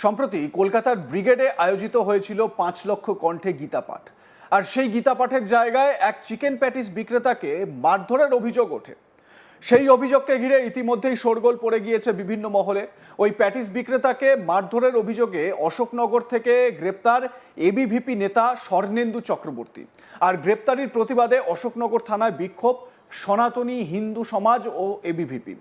সম্প্রতি কলকাতার ব্রিগেডে আয়োজিত হয়েছিল ৫ লক্ষ কণ্ঠে গীতা পাঠ। আর সেই গীতা পাঠের জায়গায় এক চিকেন প্যাটিস বিক্রেতাকে মারধরের অভিযোগ ওঠে। সেই অভিযোগকে ঘিরে ইতিমধ্যেই শোরগোল পড়ে গিয়েছে বিভিন্ন মহলে। ওই প্যাটিস বিক্রেতাকে মারধরের অভিযোগে অশোকনগর থেকে গ্রেপ্তার এবিভিপি নেতা স্বর্ণেন্দু চক্রবর্তী। আর গ্রেপ্তারির প্রতিবাদে অশোকনগর থানায় বিক্ষোভ সনাতনী হিন্দু সমাজ ও এবিভিপি।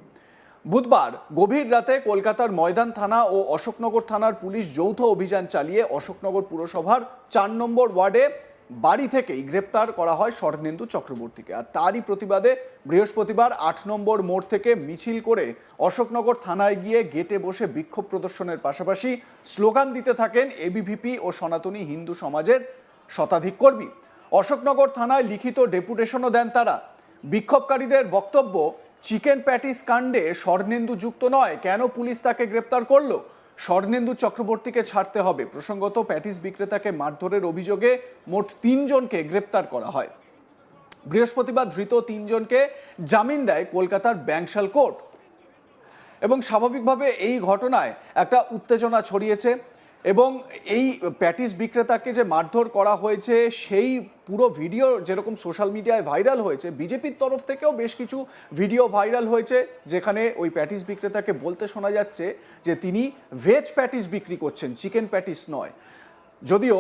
বুধবার গভীর রাতে কলকাতার ময়দান থানা ও অশোকনগর থানার পুলিশ যৌথ অভিযান চালিয়ে অশোকনগর পুরসভার ৪ নম্বর ওয়ার্ডে বাড়ি থেকেই গ্রেপ্তার করা হয় স্বর্ণেন্দু চক্রবর্তীকে। আর তারই প্রতিবাদে বৃহস্পতিবার ৮ নম্বর মোড় থেকে মিছিল করে অশোকনগর থানায় গিয়ে গেটে বসে বিক্ষোভ প্রদর্শনের পাশাপাশি স্লোগান দিতে থাকেন এবিভিপি ও সনাতনী হিন্দু সমাজের শতাধিক কর্মী। অশোকনগর থানায় লিখিত ডেপুটেশনও দেন তারা। বিক্ষোভকারীদের বক্তব্য, চিকেন প্যাটিস কাণ্ডে স্বর্ণেন্দু যুক্ত নয়, কেন পুলিশ তাকে গ্রেপ্তার করলো? স্বর্ণেন্দু চক্রবর্তীকে ছাড়তে হবে। প্রসঙ্গত, প্যাটিস বিক্রেতাকে মারধরের অভিযোগে মোট ৩ জনকে গ্রেপ্তার করা হয়। বৃহস্পতিবার ধৃত ৩ জনকে জামিন দেয় কলকাতার ব্যাংশাল কোর্ট। এবং স্বাভাবিকভাবে এই ঘটনায় একটা উত্তেজনা ছড়িয়েছে এবং এই প্যাটিস বিক্রেতাকে যে মারধর করা হয়েছে সেই পুরো ভিডিও যেরকম সোশ্যাল মিডিয়ায় ভাইরাল হয়েছে, বিজেপির তরফ থেকেও বেশ কিছু ভিডিও ভাইরাল হয়েছে যেখানে ওই প্যাটিস বিক্রেতাকে বলতে শোনা যাচ্ছে যে তিনি ভেজ প্যাটিস বিক্রি করছেন, চিকেন প্যাটিস নয়। যদিও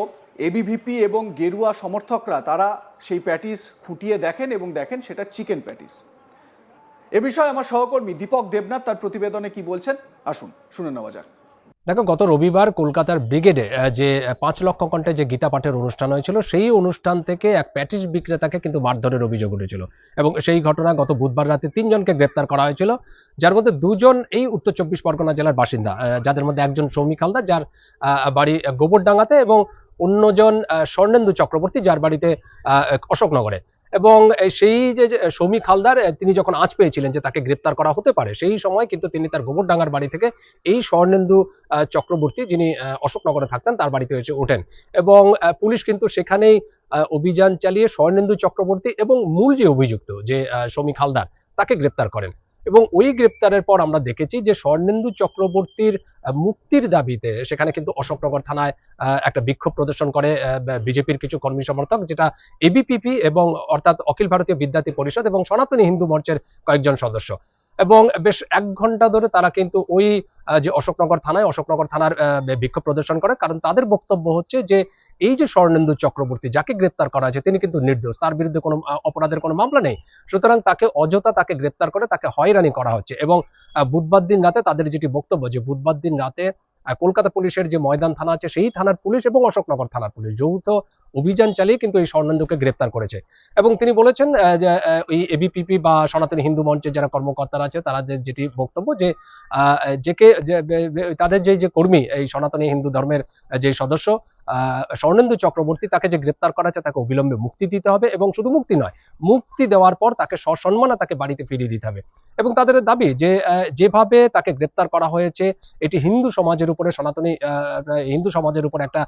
এবিভিপি এবং গেরুয়া সমর্থকরা তারা সেই প্যাটিস খুঁটিয়ে দেখেন এবং দেখেন সেটা চিকেন প্যাটিস। এ বিষয়ে আমার সহকর্মী দীপক দেবনাথ তার প্রতিবেদনে কি বলছেন, আসুন শুনে নেওয়া যাক। দেখো, গত রবিবার কলকাতার ব্রিগেডে যে ৫ লক্ষ কণ্ঠে যে গীতা পাঠের অনুষ্ঠান হয়েছিল, সেই অনুষ্ঠান থেকে এক প্যাটিস বিক্রেতাকে কিন্তু মারধরের অভিযোগ উঠেছিল এবং সেই ঘটনা গত বুধবার রাতে ৩ জনকে গ্রেপ্তার করা হয়েছিল, যার মধ্যে ২ জন এই উত্তর ২৪ পরগনা জেলার বাসিন্দা, যাদের মধ্যে একজন সৌমিক হালদার যার বাড়ি গোবরডাঙ্গাতে এবং অন্যজন স্বর্ণেন্দু চক্রবর্তী যার বাড়িতে অশোকনগরে। এবং সেই যে সৌমিক হালদার তিনি যখন আঁচ পেয়েছিলেন যে তাকে গ্রেপ্তার করা হতে পারে, সেই সময় কিন্তু তিনি তার গোবরডাঙ্গার বাড়ি থেকে এই স্বর্ণেন্দু চক্রবর্তী, যিনি অশোকনগরে থাকতেন, তার বাড়িতে এসে ওঠেন এবং পুলিশ কিন্তু সেখানেই অভিযান চালিয়ে স্বর্ণেন্দু চক্রবর্তী এবং মূল যে অভিযুক্ত যে সৌমিক হালদার তাকে গ্রেপ্তার করেন। এবং ওই গ্রেপ্তারের পর আমরা দেখেছি যে স্বর্ণেন্দু চক্রবর্তীর মুক্তির দাবিতে সেখানে কিন্তু অশোকনগর থানায় একটা বিক্ষোভ প্রদর্শন করে বিজেপির কিছু কর্মী সমর্থক, যেটা এবিপিপি এবং অর্থাৎ অখিল ভারতীয় বিদ্যার্থী পরিষদ এবং সনাতনী হিন্দু মঞ্চের কয়েকজন সদস্য। এবং বেশ ১ ঘন্টা ধরে তারা কিন্তু ওই যে অশোকনগর থানার বিক্ষোভ প্রদর্শন করে, কারণ তাদের বক্তব্য হচ্ছে যে এই যে স্বর্ণেন্দু চক্রবর্তী যাকে গ্রেপ্তার করা আছে তিনি কিন্তু নির্দোষ, তার বিরুদ্ধে কোনো অপরাধের কোনো মামলা নেই, সুতরাং তাকে অযথা তাকে গ্রেপ্তার করে তাকে হয়রানি করা হচ্ছে। এবং বুধবার দিন রাতে তাদের যেটি বক্তব্য, যে বুধবার দিন রাতে কলকাতা পুলিশের যে ময়দান থানা আছে সেই থানার পুলিশ এবং অশোকনগর থানার পুলিশ যৌথ অভিযান চালিয়ে কিন্তু এই স্বর্ণেন্দুকে গ্রেপ্তার করেছে। এবং তিনি বলেছেন যে এই এবিপিপি বা সনাতনী হিন্দু মঞ্চের যারা কর্মকর্তারা আছে তাদের যেটি বক্তব্য, যে তাদের যে কর্মী, এই সনাতনী হিন্দু ধর্মের যে সদস্য স্বর্ণেন্দু চক্রবর্তী, তাকে যে গ্রেপ্তার করা আছে তাকে অবিলম্বে মুক্তি দিতে হবে এবং শুধু মুক্তি নয়, মুক্তি দেওয়ার পর তাকে সসম্মানে তাকে বাড়িতে ফিরিয়ে দিতে হবে। এবং তাদের দাবি যে যেভাবে তাকে গ্রেপ্তার করা হয়েছে এটি হিন্দু সমাজের উপরে, সনাতনী হিন্দু সমাজের উপর একটা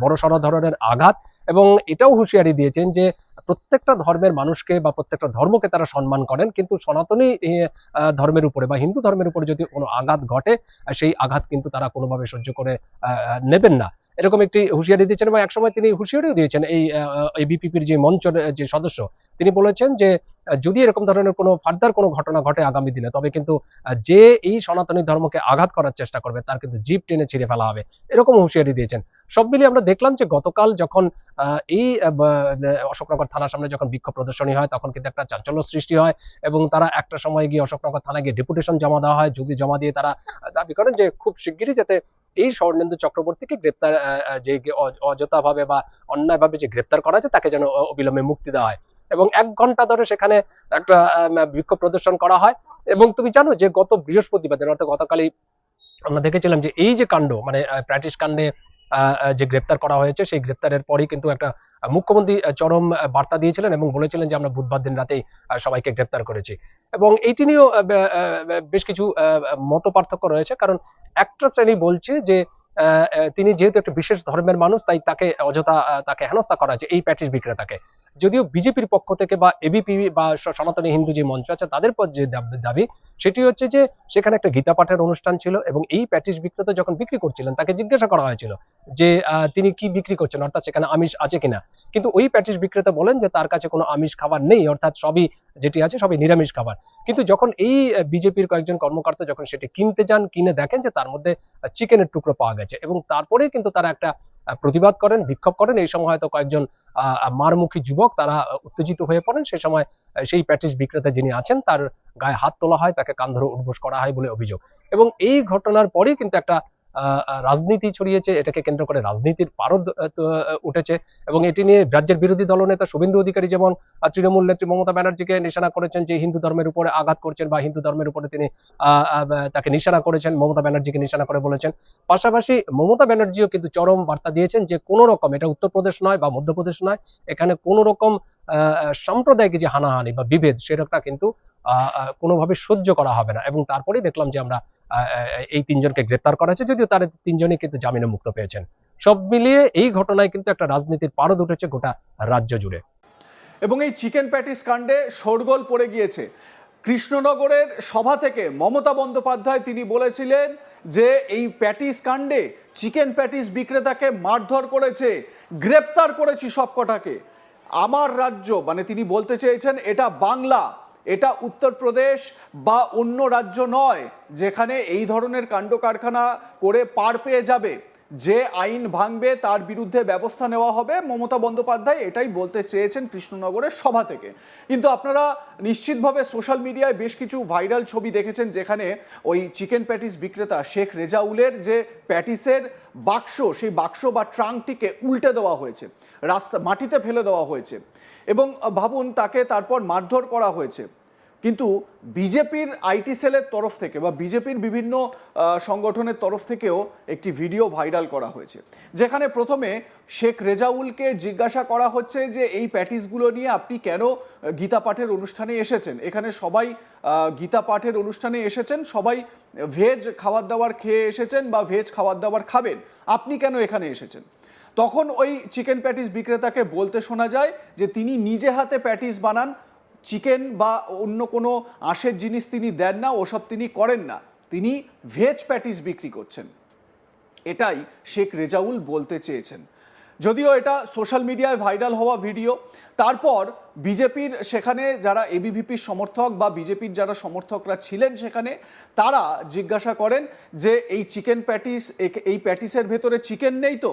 বড়সড় ধরনের আঘাত। এবং এটাও হুঁশিয়ারি দিয়েছেন যে প্রত্যেকটা ধর্মের মানুষকে বা প্রত্যেকটা ধর্মকে তারা সম্মান করেন, কিন্তু সনাতনী ধর্মের উপরে বা হিন্দু ধর্মের উপরে যদি কোনো আঘাত ঘটে সেই আঘাত কিন্তু তারা কোনোভাবে সহ্য করে নেবেন না, এরকম একটি হুঁশিয়ারি দিয়েছেন। এবং একসময় তিনি হুঁশিয়ারিও দিয়েছেন এই বিপিপির যে মঞ্চের যে সদস্য, তিনি বলেছেন যে যদি এরকম ধরনের কোনো ফার্দার কোনো ঘটনা ঘটে আগামী দিনে, তবে কিন্তু যে এই সনাতনী ধর্মকে আঘাত করার চেষ্টা করবে তার কিন্তু জিভ টেনে ছিঁড়ে ফেলা হবে, এরকম হুঁশিয়ারি দিয়েছেন। সব মিলিয়ে আমরা দেখলাম যে গতকাল যখন এই অশোকনগর থানার সামনে যখন বিক্ষোভ প্রদর্শনী হয় তখন কিন্তু একটা চাঞ্চল্য সৃষ্টি হয় এবং তারা একটা সময় গিয়ে অশোকনগর থানায় গিয়ে ডেপুটেশন জমা দেওয়া হয়। যদি জমা দিয়ে তারা দাবি করেন যে খুব শিগগিরই যাতে এই স্বর্ণেন্দু চক্রবর্তীকে গ্রেপ্তার, যে অযথা ভাবে বা অন্যায় ভাবে যে গ্রেপ্তার করা আছে তাকে যেন অবিলম্বে মুক্তি দেওয়া হয়। এবং ১ ঘন্টা ধরে সেখানে একটা বিক্ষোভ প্রদর্শন করা হয়। এবং তুমি জানো যে গত বৃহস্পতিবার অর্থাৎ গতকালই আমরা দেখেছিলাম যে এই যে কাণ্ড, মানে প্যাটিস কাণ্ডে যে গ্রেপ্তার করা হয়েছে, সেই গ্রেপ্তারের পরই কিন্তু একটা মুখ্যমন্ত্রী চরম বার্তা দিয়েছিলেন এবং বলেছিলেন যে আমরা বুধবার দিন রাতেই সবাইকে গ্রেপ্তার করেছি। এবং এইটি নিয়েও বেশ কিছু মত পার্থক্য রয়েছে, কারণ একটা শ্রেণী বলছে যে তিনি যেহেতু একটা বিশেষ ধর্মের মানুষ তাই তাকে অযথা তাকে হেনস্থা করা হয়েছে, এই প্যাটিস বিক্রেতাকে, যদিও বিজেপির পক্ষ থেকে বা এবিপি বা সনাতনী হিন্দু যে মঞ্চ আছে তাদের পর যে দাবি সেটি হচ্ছে যে সেখানে একটা গীতা পাঠের অনুষ্ঠান ছিল এবং এই প্যাটিস বিক্রেতা যখন বিক্রি করছিলেন তাকে জিজ্ঞাসা করা হয়েছিল যে তিনি কি বিক্রি করছেন, অর্থাৎ সেখানে আমিষ আছে কিনা। কিন্তু ওই প্যাটিস বিক্রেতা বলেন যে তার কাছে কোনো আমিষ খাবার নেই, অর্থাৎ সবই যেটি আছে সবই নিরামিষ খাবার। কিন্তু যখন এই বিজেপির কয়েকজন কর্মকর্তা যখন সেটি কিনতে যান, কিনে দেখেন যে তার মধ্যে চিকেনের টুকরো পাওয়া গেছে এবং তারপরে কিন্তু তারা একটা প্রতিবাদ করেন, বিক্ষোভ করেন। এই সময় হয়তো কয়েকজন মারমুখী যুবক তারা উত্তেজিত হয়ে পড়েন। সে সময় সেই প্যাটিস বিক্রেতা যিনি আছেন তার গায়ে হাত তোলা হয়, তাকে কান ধরে উঠবোস করা হয় বলে অভিযোগ। এবং এই ঘটনার পরেই কিন্তু একটা রাজনীতি ছড়িয়েছে, এটাকে কেন্দ্র করে রাজনীতির পারদ উঠেছে এবং এটি নিয়ে রাজ্যের বিরোধী দলনেতা শুভেন্দু অধিকারী যেমন তৃণমূল নেত্রী মমতা ব্যানার্জিকে নিশানা করেছেন যে হিন্দু ধর্মের উপরে আঘাত করছেন বা হিন্দু ধর্মের উপরে তিনি তাকে নিশানা করেছেন, মমতা ব্যানার্জিকে নিশানা করে বলেছেন। পাশাপাশি মমতা ব্যানার্জিও কিন্তু চরম বার্তা দিয়েছেন যে কোন রকম, এটা উত্তরপ্রদেশ নয় বা মধ্যপ্রদেশ নয়, এখানে কোন রকম সাম্প্রদায়িক যে হানাহানি বা বিভেদ সেটা কিন্তু কোনোভাবে সহ্য করা হবে না। এবং তারপরেই দেখলাম যে আমরা এই তিনজনকে গ্রেপ্তার করা হয়েছে, যদিও তারা তিনজনই কিন্তু জামিনে মুক্ত পেয়েছেন। সব মিলিয়ে এই ঘটনায় কিন্তু একটা রাজনীতির পারদ উঠেছে গোটা রাজ্য জুড়ে। এবং এই চিকেন প্যাটিস কাণ্ডে শোরগোল পড়ে গিয়েছে কৃষ্ণনগরের সভা থেকে। মমতা বন্দ্যোপাধ্যায় তিনি বলেছিলেন যে এই প্যাটিস কাণ্ডে চিকেন প্যাটিস বিক্রেতাকে মারধর করেছে, গ্রেপ্তার করেছি সবকটাকে। আমার রাজ্য, মানে তিনি বলতে চেয়েছেন এটা বাংলা, এটা উত্তরপ্রদেশ বা অন্য রাজ্য নয় যেখানে এই ধরনের কাণ্ড কারখানা করে পার পেয়ে যাবে। যে আইন ভাঙবে তার বিরুদ্ধে ব্যবস্থা নেওয়া হবে। মমতা বন্দ্যোপাধ্যায় এটাই বলতে চেয়েছেন কৃষ্ণনগরের সভা থেকে। কিন্তু আপনারা নিশ্চিতভাবে সোশ্যাল মিডিয়ায় বেশ কিছু ভাইরাল ছবি দেখেছেন যেখানে ওই চিকেন প্যাটিস বিক্রেতা শেখ রেজাউলের যে প্যাটিসের বাক্স, সেই বাক্স বা ট্রাঙ্কটিকে উল্টে দেওয়া হয়েছে, রাস্তা মাটিতে ফেলে দেওয়া হয়েছে এবং ভাবুন তাকে তারপর মারধর করা হয়েছে। কিন্তু বিজেপির আইটি সেলের তরফ থেকে বা বিজেপির বিভিন্ন সংগঠনের তরফ থেকেও একটি ভিডিও ভাইরাল করা হয়েছে যেখানে প্রথমে শেখ রেজাউলকে জিজ্ঞাসা করা হচ্ছে যে এই প্যাটিসগুলো নিয়ে আপনি কেন গীতা পাঠের অনুষ্ঠানে এসেছেন। এখানে সবাই গীতা পাঠের অনুষ্ঠানে এসেছেন, সবাই ভেজ খাবার দাবার খেয়ে এসেছেন বা ভেজ খাবার দাবার খাবেন, আপনি কেন এখানে এসেছেন। তখন ওই চিকেন প্যাটিস বিক্রেতাকে বলতে শোনা যায় যে তিনি নিজে হাতে প্যাটিস বানান, চিকেন বা অন্য কোনো আঁশের জিনিস তিনি দেন না, ওসব তিনি করেন না, তিনি ভেজ প্যাটিস বিক্রি করছেন। এটাই শেখ রেজাউল বলতে চেয়েছেন। যদিও এটা সোশ্যাল মিডিয়ায় ভাইরাল হওয়া ভিডিও। তারপর বিজেপির সেখানে যারা এবিভিপির সমর্থক বা বিজেপির যারা সমর্থকরা ছিলেন সেখানে, তারা জিজ্ঞাসা করেন যে এই চিকেন প্যাটিস, এই প্যাটিসের ভেতরে চিকেন নেই তো।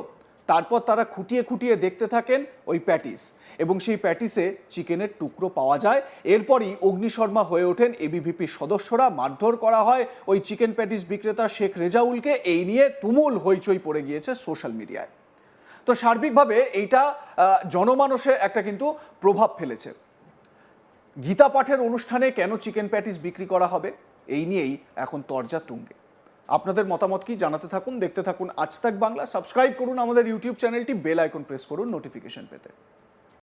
তারপর তারা খুঁটিয়ে খুঁটিয়ে দেখতে থাকেন ওই প্যাটিস এবং সেই প্যাটিসে চিকেনের টুকরো পাওয়া যায়। এরপরই অগ্নিশর্মা হয়ে ওঠেন এবিভিপির সদস্যরা, মারধর করা হয় ওই চিকেন প্যাটিস বিক্রেতা শেখ রেজাউলকে। এই নিয়ে তুমুল হইচই পড়ে গিয়েছে সোশ্যাল মিডিয়ায়। তো সার্বিকভাবে এইটা জনমানসে একটা কিন্তু প্রভাব ফেলেছে। গীতা পাঠের অনুষ্ঠানে কেন চিকেন প্যাটিস বিক্রি করা হবে, এই নিয়েই এখন তরজা তুঙ্গে। আপনাদের মতামত কি জানাতে থাকুন, দেখতে থাকুন আজ তাক বাংলা। সাবস্ক্রাইব করুন আমাদের ইউটিউব চ্যানেলটি, বেল আইকন প্রেস করুন নোটিফিকেশন পেতে।